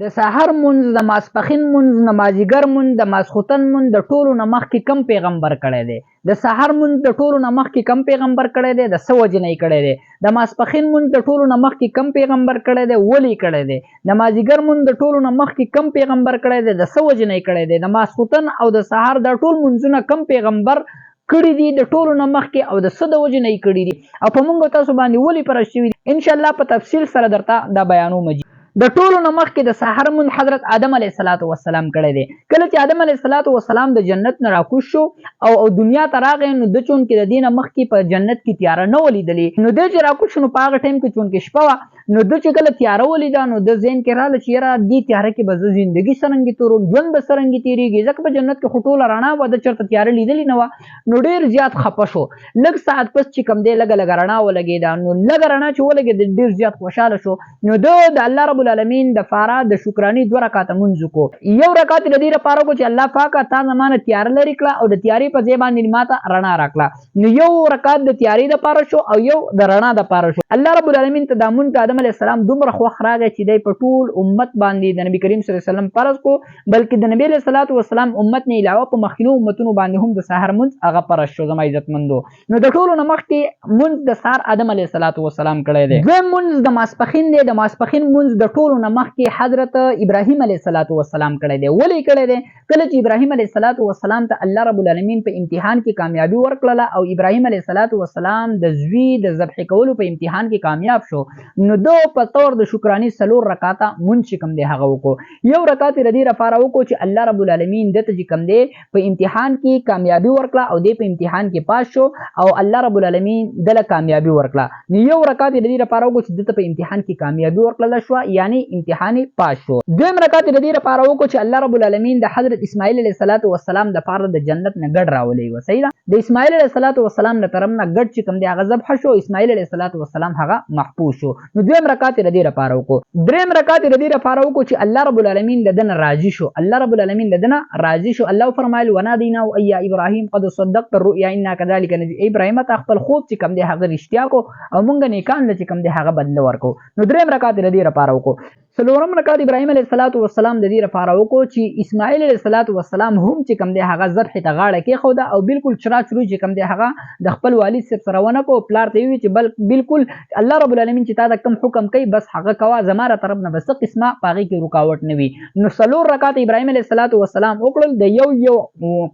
د سحر مونځ، د ماسپښین مونځ، د مازدیګر مونځ، د ماسخوتن مونځ د ټولو نه مخکې کم پیغمبر کړی دی؟ د سحر مونځ د ټولو نه مخکې کم پیغمبر کړی دی؟ د څه وجې نه یې کړی دی؟ د ماسپښین مونځ د ټولو نه مخکې کم پیغمبر کړی دی؟ ولې یې کړی دی؟ د مازدیګر مونځ د ټولو نه مخکې کم پیغمبر کړی دی؟ د څه وجې نه یې کړی دی؟ د ماسخوتن او د سحر دا ټول مونځونه کم پیغمبر کړي دي د ټولو نه مخکې او د څه د وجې نه یې کړي دي او په موږ تاسو باندې ولې فرض شوي دي؟ انشاءالله په تفصیل سره درته دا بیانوم. د ټولو نه مخکې د سحر مونځ حضرت آدم علیه السلام کړی دی. کله چې آدم علیه السلام د جنت نه راکوز شو او دنیا ته راغی، نو د چونکې د دې نه مخکې په جنت کې تیاره نه ولیدلې، نو دی چې راکوز شو نو په هغه ټایم کې چونکې شپه وه، نو د چې کله تیاره ولیده نو د ذهن کې راغله چې یاره دې تیاره کې به زه زندګي څرنګې تېروم، ژوند به څرنګې تېرېږي، ځکه په جنت کې خو ټوله رڼا وه، د چېرته تیاره لیدلې نه وه. نو ډېر زیات خفه شو. لږ ساعت پس چې کوم دی لږه رڼا ولګېده، نو لږه رڼا چې ولګېده ډېر زیات خوشحاله شو. نو د الله رب العالمین د د شکرانې 2 رکعاته مونځ وکړو. یو رکعت د دې لپاره وکړو چې الله پاکه تا زما نه تیاره لرې کړه او د تیارې په ځای باندې ماته رڼا راکړه. نو یو رکعت د تیارې دپاره شو او یو د رڼا دپاره شو. الله رب العالمین ته دا مونځ د آدم علیه السلام دومره خوښ راغی چې دی په ټول امت باندې د نبي کریم صلی الله علیه وسلم فرض کړو، بلکې د نبي علیه السلام امت نه علاوه په مخکینو امتونو باندې هم د سحر مونځ هغه فرض شو. زما عزتمندو، نو د ټولو نه مخکې مونځ د سحر آدم علیه السلام کړی دی. دویم مونځ د ماسپښین دی. د ماسپښین مونځ د ټولو نه مخکې حضرت ابراهیم علیه السلام کړی دی. ولې کړی دی؟ کله چې ابراهیم علیه السلام ته الله رب العالمین په امتحان کې کامیابی ورکړله او ابراهیم علیه السلام د زوی د ذبح کولو په امتحان کې کامیاب شو، نو دو په طور د شکرانې 4 رکعاته مونځ چې کوم دی هغه وکړو. یو رکعت د دې لپاره وکړو چې الله رب العالمین دته چې کوم دی په امتحان کې کامیابی ورکړه او دی په امتحان کې پاس شو او الله رب العالمین دله کامیابی ورکړه. نو یو رکعت د دې لپاره وکړو چې دته په امتحان کې کامیابی ورکړله شو، یعنی امتحان پاس شو. دویم رکعت د دې لپاره وکړو چې الله رب العالمین د حضرت اسماعیل علیه السلام د پاره د جنت نه ګډ راولېږه. صحیح ده؟ د اسماعیل علیه السلام له طرف نه ګډ چې کوم دی هغه ذبح شو، اسماعیل علیه السلام هغه محفوظ شو. نو دویم رکعت د دې لپاره وکړو. دریم رکعت د دې لپاره وکړو چې الله رب العالمین د دنه راضي شو. الله رب العالمین د دنه راضي شو. الله فرمایل ونادینا یا ابراهیم قد صدقت الرؤيا انا كذلك نجزي ابراهیم. ته خپل خوب چې کوم دی هغه رښتیا کو او مونږ نیکان چې کوم دی هغه بدل ورکو. نو دریم رکعت د دې لپاره وکړو. څلورم رکعت ابراهیم علیه السلام د دې لپاره وکړو چې اسماعیل علیه السلام هم چې کوم دی هغه ذبح ته غاړه کېښوده او بالکل چراچرو چې کوم دی هغه د خپل والد صاحب سره ونه کړو. پلار ته ویل چې بالکل الله رب العالمین چې تا ته کوم حکم کوي بس هغه کوه، زما له طرف نه به څه قسمه په هغې کې رکاوټ نه وي. نو 4 رکعت ابراهیم علیه السلام وکړل د یو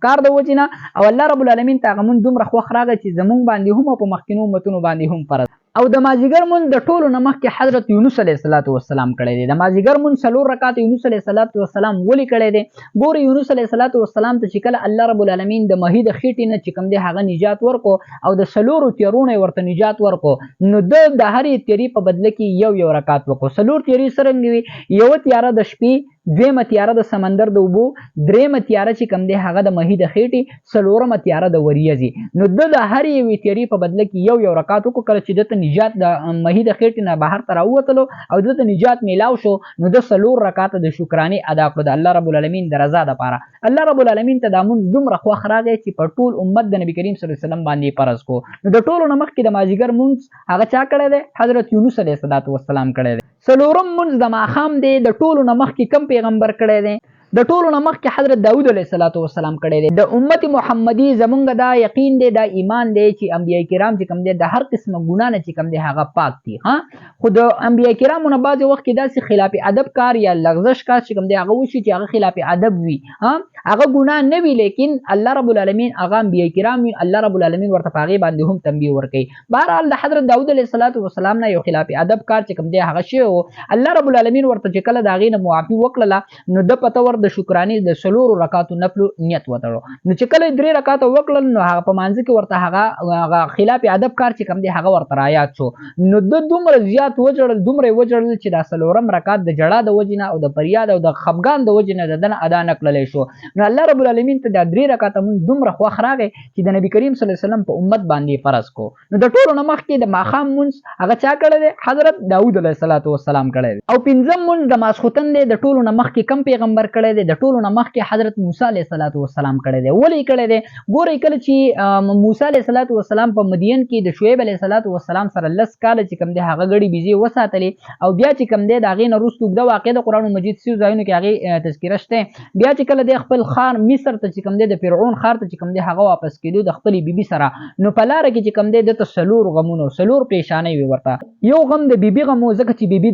کار د وجې نه او الله رب العالمین ته هغه مونځ دومره خوښ راغی چې زمونږ باندې هم او په مخکینو امتونو باندې هم فرض. او د مازدیګر مونځ د ټولو نه مخکې حضرت یونس علیه السلام کړی دی. د مازدیګر مونځ 4 رکعات یونس علیه السلام ولې کړی دی؟ ګورې یونس علیه السلام ته چې کله الله رب العالمین د مهي د خېټې نه چې کوم دی هغه نجات ورکو او د 4 تیارونو یې ورته نجات ورکو، نو د هرې تیارې په بدله کې یو رکعت وکړو. 4 تیارې څرنګه وي؟ یوه تیاره د شپې، دویمه تیاره د سمندر د اوبو، دریمه تیاره چې کوم دی هغه د مهي د خېټې، 4مه تیاره د وریځې. نو د هرې یوې تیارې په بدله کې یو رکعت وکړو. کله چې دته نجات د مهي د خېټې نه بهر ته راووتلو او دته نجات میلاو شو، نو د 4 رکعت د شکرانې ادا کړو د الله رب العالمین د رضا دپاره. الله رب العالمین ته دا مونځ دومره خوښ راغی چې په ټول امت د نبي کریم صلی الله علیه وسلم باندې فرض کو. نو د ټولو نه مخکې د مازدیګر مونځ هغه چا کړی دی؟ حضرت یونس علیه السلام کړی دی. 4م مونځ د ماښام دی. د ټولو نه مخکې کم پیغمبر کړی دی؟ د ټولو نه مخکې حضرت داود علیه السلام کړی دی. د امت محمدي زمونږ دا یقین دی، دا ایمان دی چې انبیاء کرام چې کوم دی د هر قسمه ګناه نه چې کوم دی هغه پاک دي. خو د انبیاء کرامو نه بعضې وخت کې داسې خلاف ادب کار یا لغزش کار چې کوم دی هغه وشي چې هغه خلاف ادب وي، هغه ګناه نه وي، لیکن الله رب العالمین هغه انبیاء کرام وي، الله رب العالمین ورته په هغې باندې هم تنبیه ورکوي. بهرحال د حضرت داود علیه السلام نه یو خلاف ادب کار چې کوم دی هغه شوی و. الله رب العالمین ورته چې کله د هغې نه معافي وکړله، نو د په طور د شکرانې د 4 رکعاتو نفلو نیت وتړو. نو چې کله 3 رکعاته وکړل، نو هغه په مانځه کې ورته هغه خلاف ادب کار چې کوم دی هغه ورته رایاد شو. نو د دومره زیات وجړل، دومره یې وجړل چې دا 4م رکعت د ژړا د وجې نه او د فریاد او د خفګان د وجې نه د ده نه ادا نه کړلی شو. نو الله رب العالمین ته دا 3 رکعاته مونځ دومره خوښ راغی چې د نبي کریم صلی الله علیه وسلم په امت باندې فرض کو. نو د ټولو نه مخکې د ماښام مونځ هغه چا کړی دی؟ حضرت داود علیه السلام کړی دی. او 5م مونځ د ماسخوتن دی. د ټولو نه مخکې کم پیغمبر کړی کړی دی د ټولو نه مخکې حضرت موسی علیه السلام کړی دی. ولې کړی دی؟ ګورئ کله چې موسی علیه السلام په مدین کې د شعیب علیه السلام سره 10 کاله چې کوم دی هغه ګړي بيزي وساتلې او بیا چې کوم دی د هغې نه وروسته اوږده واقع د قرآن مجید څو ځایونو کې هغې تذکره شته. بیا چې کله دی خپل ښار مصر ته چې کوم دی د فرعون ښار ته چې کوم دی هغه واپس کېدو د خپلې بیبي سره، نو په لاره کې چې کوم دی دته 4 غمونه 4 پریشانۍ وي ورته. یو غم د بیبي غم و ځکه چې بیبي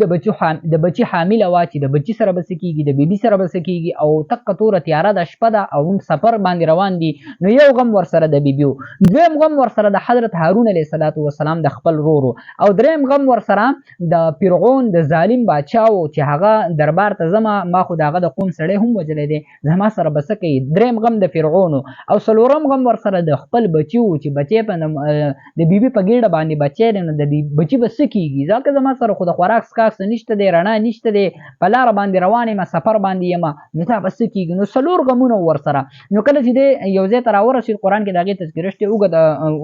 د بچي حامله وه چې د بچي سره به څه کېږي، د بیبي سره به څه کېږي، او تکه توره تیاره ده شپه ده او هم سفر باندې روان دي، نو یو غم ورسره د بیبي و. دویم غم ورسره د حضرت هارون علیه السلام د خپل ورور و. او دریم غم ورسره د فرعون د ظالم باچا و چې هغه دربار ته ځمه ما خو د هغه د قوم سړی هم وجلی دی زما سره به څه کوي. دریم غم د فرعون و. او څلورم غم ورسره د خپل بچي و چې بچی په د بیبي په ګېډه باندې بچی دی، نو د بچي به څه کېږي، ځکه زما سره خو د خوراک څښاک څه نشته دی، رڼا نشته دی، په لاره باندې روان یم، سفر باندې یم، نو دا به څه کېږي. نو 4 غمونه ورسره. نو کله چې دی یو ځای ته راورسېد، قرآن کې د هغې تذکره شته،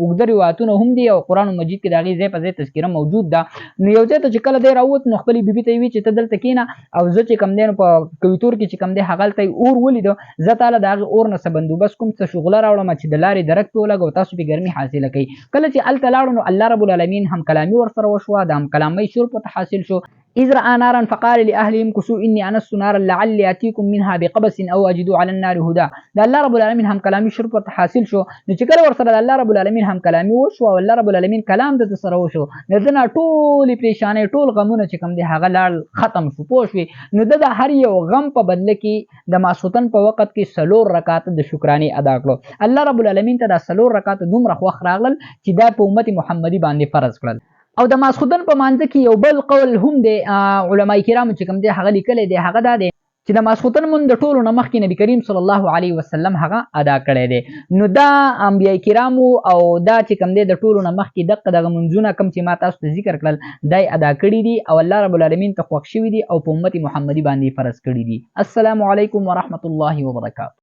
اوږده روایتونه هم دي او قرآن مجید کې د هغې ځای په ځای تذکره موجود ده. نو یو ځای ته چې کله دی راووت، نو خپلې بیبي ته یې ویل چې ته دلته کښېنه او زه چې کوم دی نو په کویتور کې چې کوم دی هغلته یې اور ولیده، زه تاله د هغې اور نه څه بندوبست کوم، څه شغله راوړم چې د لارې درک پې ولګوو، تاسو پې ګرمي حاصله کوئ. کله چې هلته لاړو نو الله رب العالمین هم کلامي ورسره وشوه، د هم کلامۍ شرب ورته حاصل شو. إذ رأى نارا فقال لأهلهم كسوا إني أنست نارا لعلي آتيكم منها بقبس أو أجد على النار هدى. د الله رب العالمین هم کلامي شرب ورته حاصل شو. نو چې کله ورسره د الله رب العالمین هم کلامي وشو او الله رب العالمین کلام د سره وشو، نو د نه ټولې پریشانۍ ټول غمونه چې کوم دی هغه لاړ ختم شو. پوه شوې؟ نو د هر یو غم په بدله کې د ماسخوتن په وخت کې 4 رکعاته د شکرانې ادا کړو. الله رب العالمین ته دا 4 رکعاته دومره خوښ راغلل چې دا په امت محمدي باندې فرض کړل. او د ماسخوتن په مانځه کې یو بل قول هم دی علماء کرامو چې کوم دی هغه لیکلی دی، هغه دا دی چې د ماسخوتن مونځ د ټولو نه مخکې نبي کریم صلی الله علیه وسلم هغه ادا کړی دی. نو دا انبیاء کرامو او دا چې کوم دی د ټولو نه مخکې دغه منځونه کوم چې ما تاسو ته ذکر کړل دا ادا کړي دي او الله رب العالمین ته خوښ شوي دي او په امت محمدي باندې فرض کړي دي. السلام علیکم ورحمة الله وبرکاته.